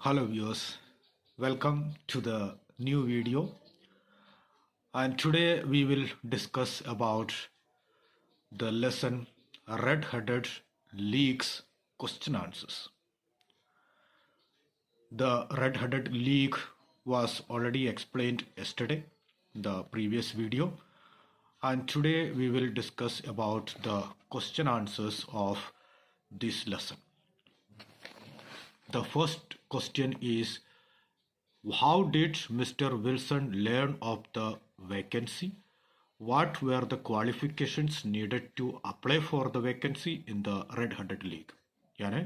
Hello viewers, welcome to the new video, and today we will discuss about the lesson Red-Headed League's question answers. The Red-Headed League was already explained yesterday, the previous video, and today we will discuss about the question answers of this lesson. The first question is, how did Mr. Wilson learn of the vacancy? What were the qualifications needed to apply for the vacancy in the Red-Headed League? यानी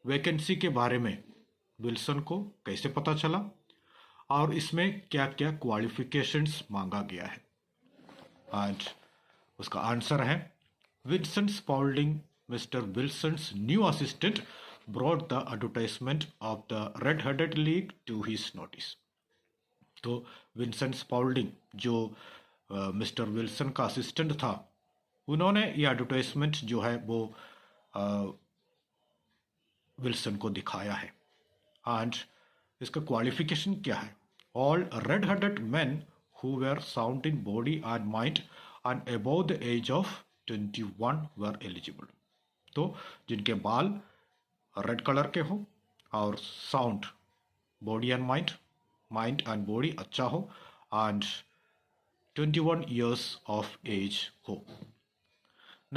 vacancy के बारे में Wilson को कैसे पता चला और इसमें क्या क्या क्वालिफिकेशंस मांगा गया है? एंड उसका आंसर है Vincent Spaulding, Mister Wilson's new assistant, brought the advertisement of the Red-Headed League to his notice. तो विंसेंट स्पॉल्डिंग जो मिस्टर विल्सन का असिस्टेंट था, उन्होंने ये एडवर्टाइजमेंट जो है वो विल्सन को दिखाया है. एंड इसका क्वालिफिकेशन क्या है? All red headed man who were sound in body and mind and above the age of 21 were eligible. तो जिनके बाल रेड कलर के हो और sound body and mind, mind and body अच्छा हो एंड 21 years of age हो.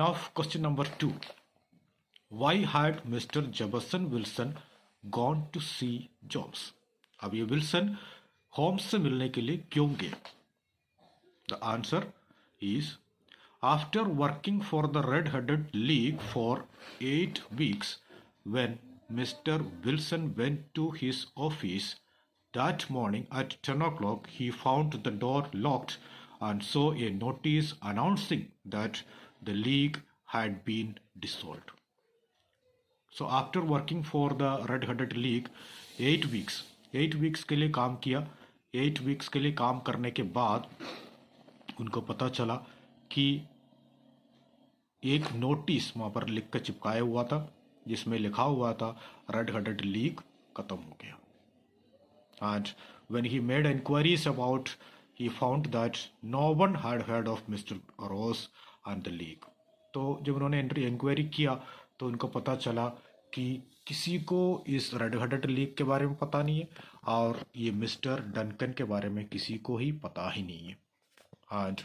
Now question number 2. Why had Mr. Jefferson Wilson gone to see Jones? अब ये विल्सन होम्स से मिलने के लिए क्यों गए? The answer is, after working for the Red-Headed League for 8 weeks, when Mr. Wilson went to his office that morning at 10 o'clock, he found the door locked and saw a notice announcing that the league had been dissolved. So after working for the Red-Headed League 8 weeks के लिए काम किया. 8 weeks के लिए काम करने के बाद उनको पता चला कि एक नोटिस वहाँ पर लिख कर चिपकाया हुआ था जिसमें लिखा हुआ था रेड-हेडेड लीग खत्म हो गया. And when he made inquiries about, he found that no one had heard of mister Rose and the league. तो जब उन्होंने इंक्वायरी किया तो उनको पता चला कि किसी को इस रेड-हेडेड लीग के बारे में पता नहीं है और ये मिस्टर डनकन के बारे में किसी को ही पता ही नहीं है. And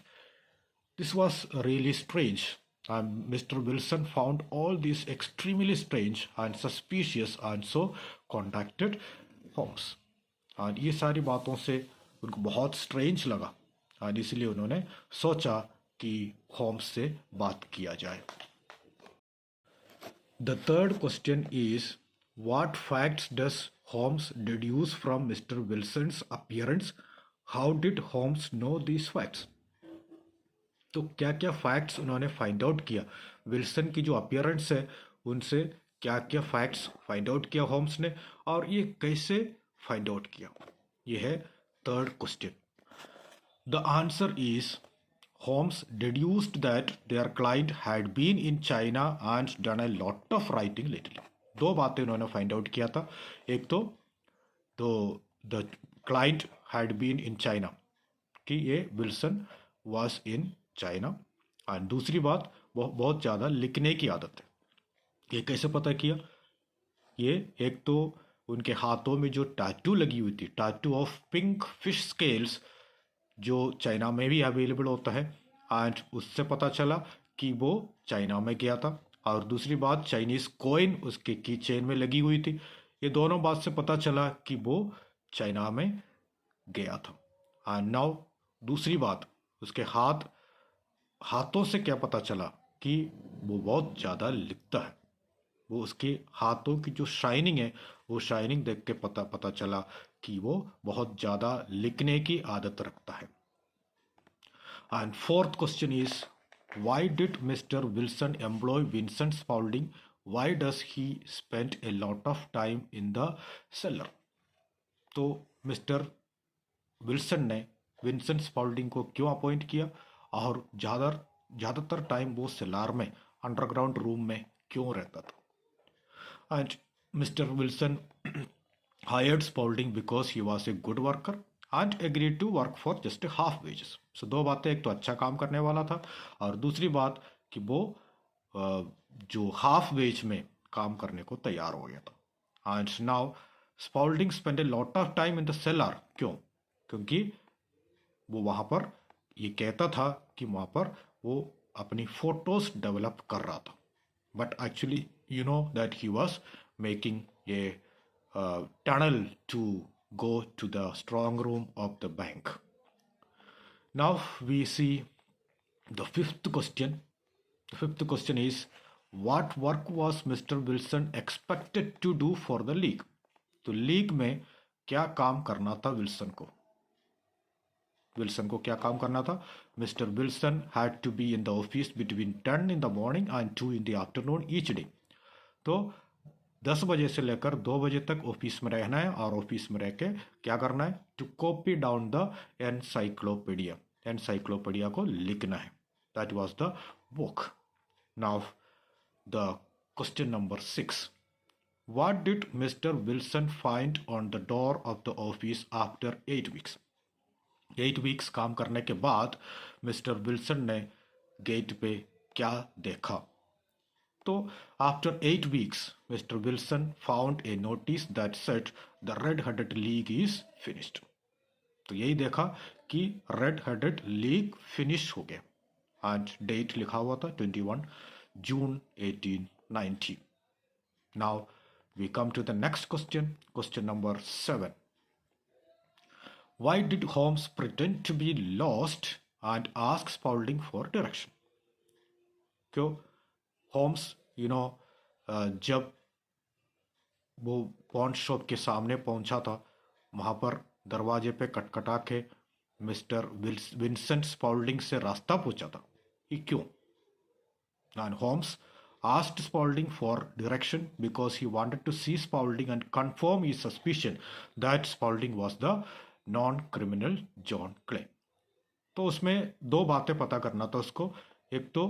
this was really strange. And Mr. Wilson found all this extremely strange and suspicious and so contacted Holmes. और ये सारी बातों से उनको बहुत स्ट्रेंज लगा और इसलिए उन्होंने सोचा कि होम्स से बात किया जाए. The third question is, what facts does Holmes deduce from Mr. Wilson's appearance? How did Holmes know these facts? तो क्या क्या फैक्ट्स उन्होंने फाइंड आउट किया विल्सन की जो अपीयरेंस है उनसे, क्या क्या फैक्ट्स फाइंड आउट किया होम्स ने और ये कैसे फाइंड आउट किया? ये है third question. The answer is, Holmes deduced that their client had been in China and done a lot of writing lately. दो बातें उन्होंने फाइंड आउट किया था. एक तो the client had been in China, कि ये विल्सन वाज इन चाइना, और दूसरी बात बहुत ज़्यादा लिखने की आदत है. ये कैसे पता किया? ये एक तो उनके हाथों में जो टैटू लगी हुई थी, tattoo of pink fish scales, जो चाइना में भी अवेलेबल होता है, एंड उससे पता चला कि वो चाइना में गया था. और दूसरी बात, चाइनीज़ कॉइन उसके की चेन में लगी हुई थी. ये दोनों बात से पता चला कि वो चाइना में गया था. एंड नाउ दूसरी बात, उसके हाथों से क्या पता चला कि वो बहुत ज़्यादा लिखता है. वो उसके हाथों की जो शाइनिंग है, वो शाइनिंग देख के पता चला कि वो बहुत ज़्यादा लिखने की आदत रखता है. And fourth question is, why did Mister Wilson employ Vincent Spaulding? Why does he spend a lot of time in the cellar? तो मिस्टर विल्सन ने विंसेंट स्पॉल्डिंग को क्यों अपॉइंट किया और ज़्यादातर टाइम वो सेलार में, अंडरग्राउंड रूम में क्यों रहता था? And mister Wilson hired Spaulding because he was a good worker and agreed to work for just half wages. So दो बातें, एक तो अच्छा काम करने वाला था और दूसरी बात कि वो जो हाफ वेज में काम करने को तैयार हो गया था. And now Spaulding spend a lot of time in the cellar. क्यों? क्योंकि वो वहां पर ये कहता था कि वहां पर वो अपनी फोटोज डेवलप कर रहा था, but actually you know that he was making a tunnel to go to the strong room of the bank. Now we see the fifth question. The fifth question is, what work was Mr. Wilson expected to do for the league? तो league में क्या काम करना था Wilson को? Wilson को क्या काम करना था? Mister Wilson had to be in the office between 10 in the morning and 2 in the afternoon each day. तो 10 बजे से लेकर 2 बजे तक ऑफिस में रहना है और ऑफिस में रह के क्या करना है? To copy down the encyclopedia. Encyclopedia को लिखना है. That was the work. Now the question number 6. What did Mr. Wilson find on the door of the office after 8 weeks? 8 weeks काम करने के बाद मिस्टर विल्सन ने गेट पे क्या देखा? तो after 8 weeks, Mr. Wilson found a notice that said the red-headed league is finished. तो यही देखा कि red-headed league finish हो गया एंड डेट लिखा हुआ था 21 June 1890. Now we come to the next question, question number 7. Why did Holmes pretend to be lost and ask Spaulding for direction? क्यों होम्स जब वो पॉन शॉप के सामने पहुंचा था, वहां पर दरवाजे पे कटकटा के मिस्टर विंसेंट स्पॉल्डिंग से रास्ता पूछा था. ये क्यों? And Holmes asked Spaulding for direction because he wanted to see Spaulding and confirm his suspicion that Spaulding was the non-criminal John Clay. तो उसमें दो बातें पता करना था उसको. एक तो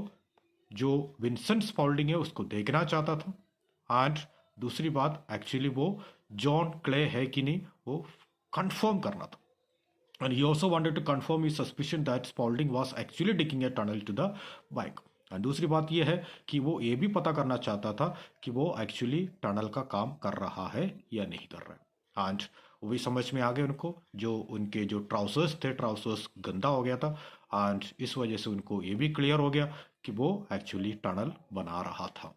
जो विंसेंट स्पॉल्डिंग है उसको देखना चाहता था एंड दूसरी बात एक्चुअली वो जॉन क्ले है कि नहीं वो कंफर्म करना था. And he also wanted to confirm his suspicion that Spaulding was actually digging a tunnel to the bike. और दूसरी बात यह है कि वो ये भी पता करना चाहता था कि वो एक्चुअली टनल का काम कर रहा है या नहीं कर रहा है. एंड वो भी समझ में आ गया उनको, जो उनके जो ट्राउजर्स थे, ट्राउजर्स गंदा हो गया था एंड इस वजह से उनको ये भी क्लियर हो गया कि वो एक्चुअली टनल बना रहा था.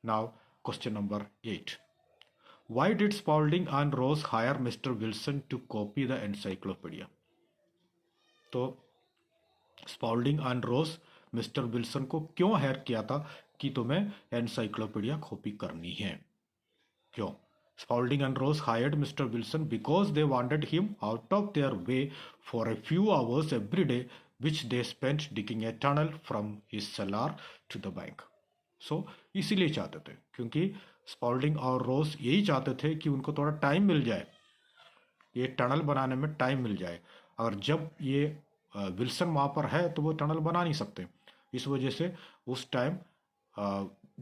Now question number 8. Why did Spaulding and Rose hire Mr. Wilson to copy the encyclopedia? तो Spalding and rose mister Wilson को क्यों हायर किया था कि तुम्हें एनसाइक्लोपीडिया कॉपी करनी है? क्यों? Spaulding and Ross hired Mister Wilson because they wanted him out of their way for a few hours every day which they spent digging a tunnel from his cellar to the bank. So इसीलिए चाहते थे, क्योंकि Spalding और रोज यही चाहते थे कि उनको थोड़ा टाइम मिल जाए, ये टनल बनाने में टाइम मिल जाए. और जब ये विल्सन वहाँ पर है तो वो टनल बना नहीं सकते. इस वजह से उस टाइम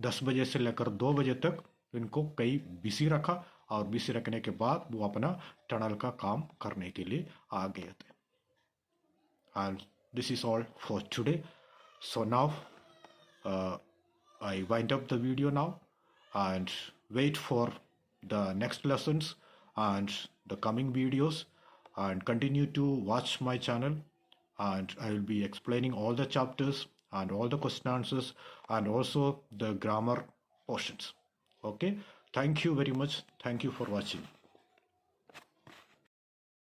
10 बजे से लेकर 2 बजे तक इनको कई बिजी रखा और बिजी रखने के बाद वो अपना टनल का काम करने के लिए आ गए थे. And this is all for today. So now I wind up the video now and wait for the next lessons and the coming videos, and continue to watch my channel, and I will be explaining all the chapters and all the question answers and also the grammar portions. Okay, thank you very much. Thank you for watching.